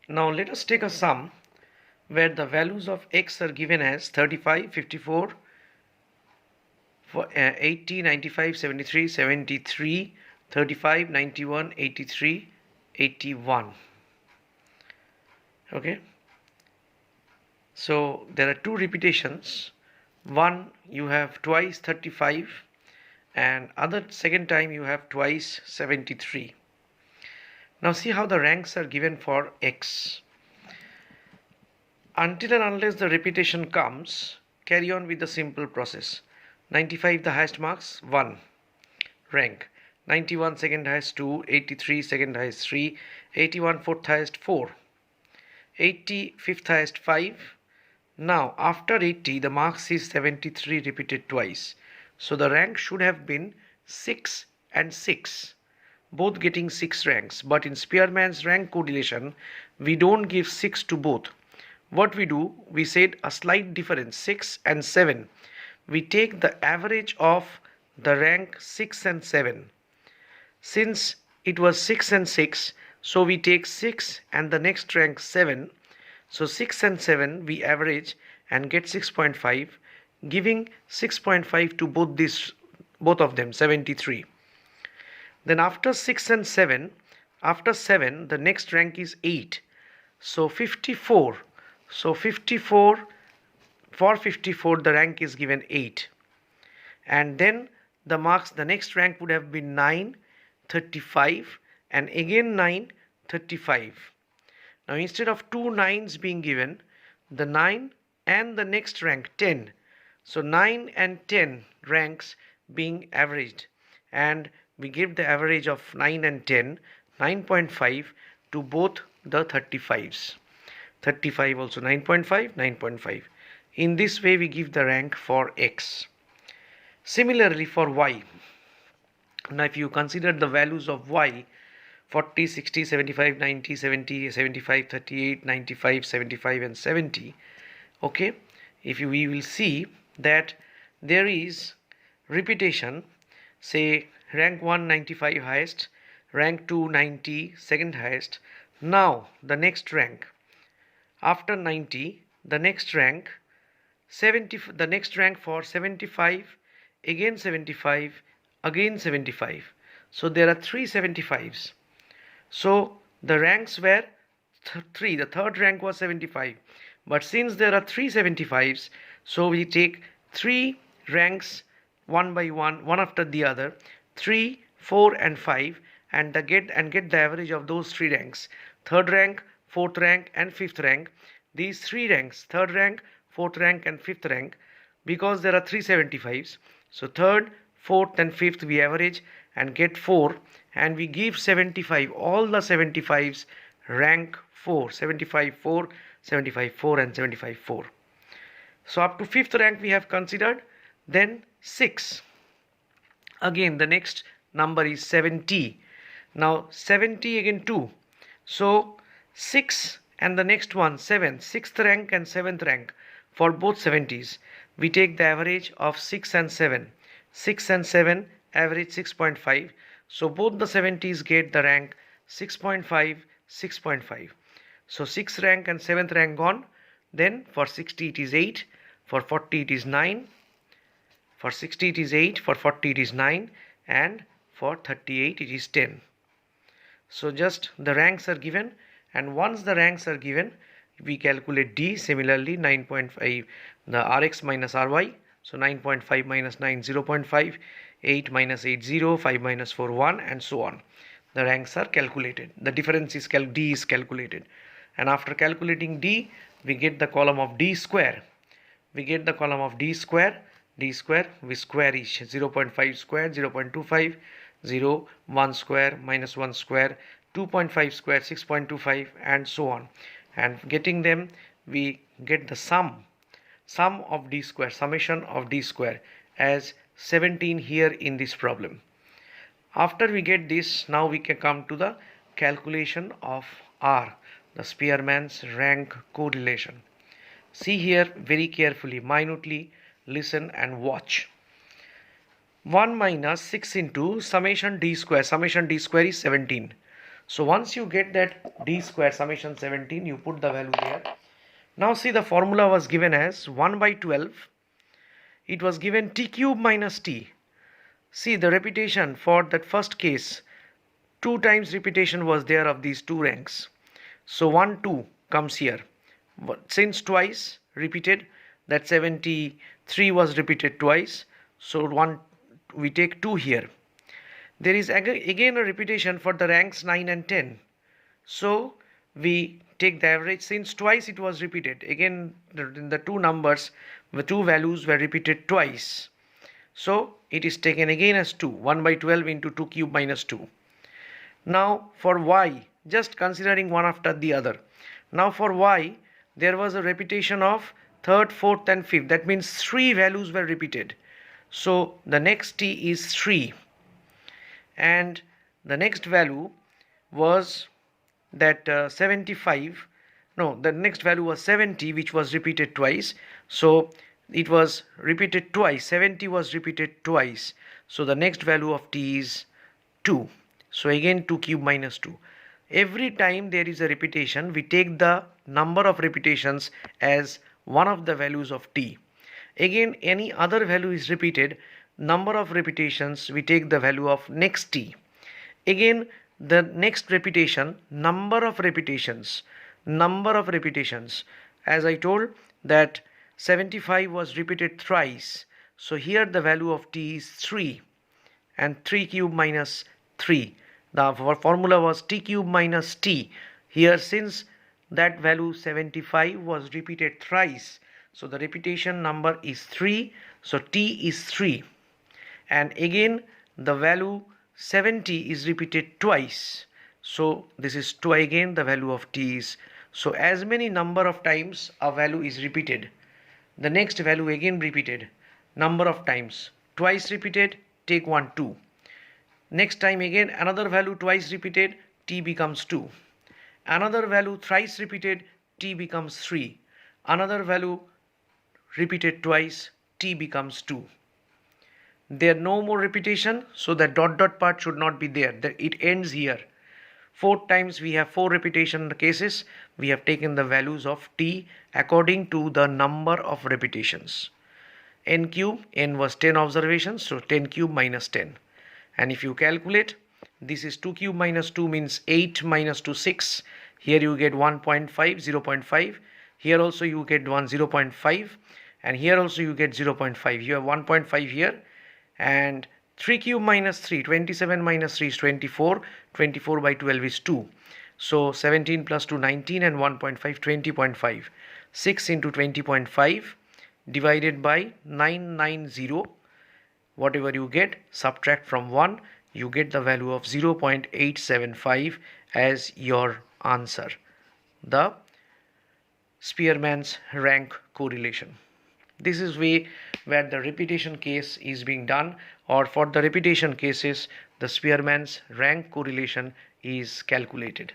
Now let us take a sum where the values of x are given as 35, 54, 80, 95, 73, 73, 35, 91, 83, 81. Okay, so there are two repetitions. One you have twice 35 and other second time you have twice 73. Now see how the ranks are given for x. Until and unless the repetition comes, carry on with the simple process. 95 the highest marks, 1 rank. 91 second highest, 2. 83 second highest, 3. 81 fourth highest, 4. 80 fifth highest, 5. Now after 80 the marks is 73 repeated twice. So the rank should have been 6 and 6. Both getting 6 ranks. But in Spearman's rank correlation, we don't give 6 to both. What we do, we said a slight difference, 6 and 7. We take the average of the rank 6 and 7. Since it was 6 and 6, so we take 6 and the next rank 7. So 6 and 7 we average and get 6.5, giving 6.5 to both of them, 73. Then after 6 and 7, after 7 the next rank is 8. So 54. So 54, for 54 the rank is given 8. And then the marks, the next rank would have been 9, 35 and again 9, 35. Now instead of 2 9s being given, the 9 and the next rank 10. So 9 and 10 ranks being averaged, and we give the average of 9 and 10, 9.5 to both the 35s. 35 also 9.5, 9.5. In this way we give the rank for x. Similarly for y. Now if you consider the values of y, 40, 60, 75, 90, 70, 75, 38, 95, 75 and 70. Okay, we will see that there is repetition. Say rank 1 95 highest, rank 2 90 second highest. Now the next rank after 90, the next rank 70, the next rank for 75, again 75, again 75. So there are 3 75s. So the ranks were 3. The third rank was 75. But since there are 3 75s, so we take 3 ranks one by one, one after the other, 3, 4 and 5, and get the average of those 3 ranks. Third rank, fourth rank and fifth rank. These 3 ranks, third rank, fourth rank and fifth rank, because there are 3 75s. So third, fourth and fifth we average and get 4, and we give 75, all the 75s rank 4, 75 4, 75 4 and 75 4. So up to fifth rank we have considered. Then 6, again the next number is 70. Now 70 again 2, so 6 and the next one 7, sixth rank and seventh rank for both 70s. We take the average of 6 and 7. 6 and 7 average 6.5. So both the 70s get the rank 6.5, 6.5. So 6th rank and 7th rank gone. Then for 60 it is 8, for 40 it is 9, for 60 it is 8, for 40 it is 9, and for 38 it is 10. So just the ranks are given, and once the ranks are given, we calculate D. Similarly 9.5, the Rx minus Ry. So 9.5 minus 9, 0.5, 8 minus 8, 0, 5 minus 4, 1, and so on. The ranks are calculated. The difference is D is calculated. And after calculating D, we get the column of D square. We get the column of D square. D square, we square each. 0.5 square, 0.25, 0, 1 square, minus 1 square, 2.5 square, 6.25, and so on. And getting them, we get the sum of D square, summation of D square as 17 here in this problem. After we get this, now we can come to the calculation of R, the Spearman's rank correlation. See here very carefully, minutely listen and watch. 1 minus 6 into summation D square. Summation D square is 17. So once you get that d square summation 17, you put the value there. Now see, the formula was given as 1 by 12. It was given t cube minus t. See the repetition for that first case, 2 times repetition was there of these two ranks. So 1 2 comes here. Since twice repeated, that 73 was repeated twice, so we take 2 here. There is again a repetition for the ranks 9 and 10, so we take the average. Since twice it was repeated, again the two numbers, the two values were repeated twice, so it is taken again as 2. 1 by 12 into 2 cube minus 2. Now for y, just considering one after the other. Now for y, there was a repetition of third, fourth and fifth. That means 3 values were repeated. So the next t is 3. And the next value was that 75. No, the next value was 70, which was repeated twice. So it was repeated twice. 70 was repeated twice. So the next value of t is 2. So again 2 cube minus 2. Every time there is a repetition, we take the number of repetitions as one of the values of t. Again, any other value is repeated, number of repetitions, we take the value of next t. Again, the next repetition, number of repetitions. As I told that 75 was repeated thrice. So here the value of t is 3 and 3 cube minus 3. The formula was t cube minus t. Here, since that value 75 was repeated thrice, so the repetition number is 3, so t is 3. And again the value 70 is repeated twice, so this is 2 again the value of t is. So as many number of times a value is repeated, the next value again repeated, number of times, twice repeated, take 1 2. Next time again another value twice repeated, t becomes 2. Another value thrice repeated, t becomes 3. Another value repeated twice, t becomes 2. There no more repetition, so the dot dot part should not be there. It ends here. 4 times we have 4 repetition cases. We have taken the values of t according to the number of repetitions. N cube, n was 10 observations, so 10 cube minus 10. And if you calculate, this is 2 cube minus 2 means 8 minus 2 6. Here you get 1.5, 0.5. Here also you get 0.5. And here also you get 0.5. You have 1.5 here. And 3 cube minus 3, 27 minus 3 is 24. 24 by 12 is 2. So 17 plus 2, 19 and 1.5, 20.5. 6 into 20.5 divided by 990. Whatever you get, subtract from 1, you get the value of 0.875 as your answer. The Spearman's rank correlation. This is way where the repetition case is being done, or for the repetition cases the Spearman's rank correlation is calculated.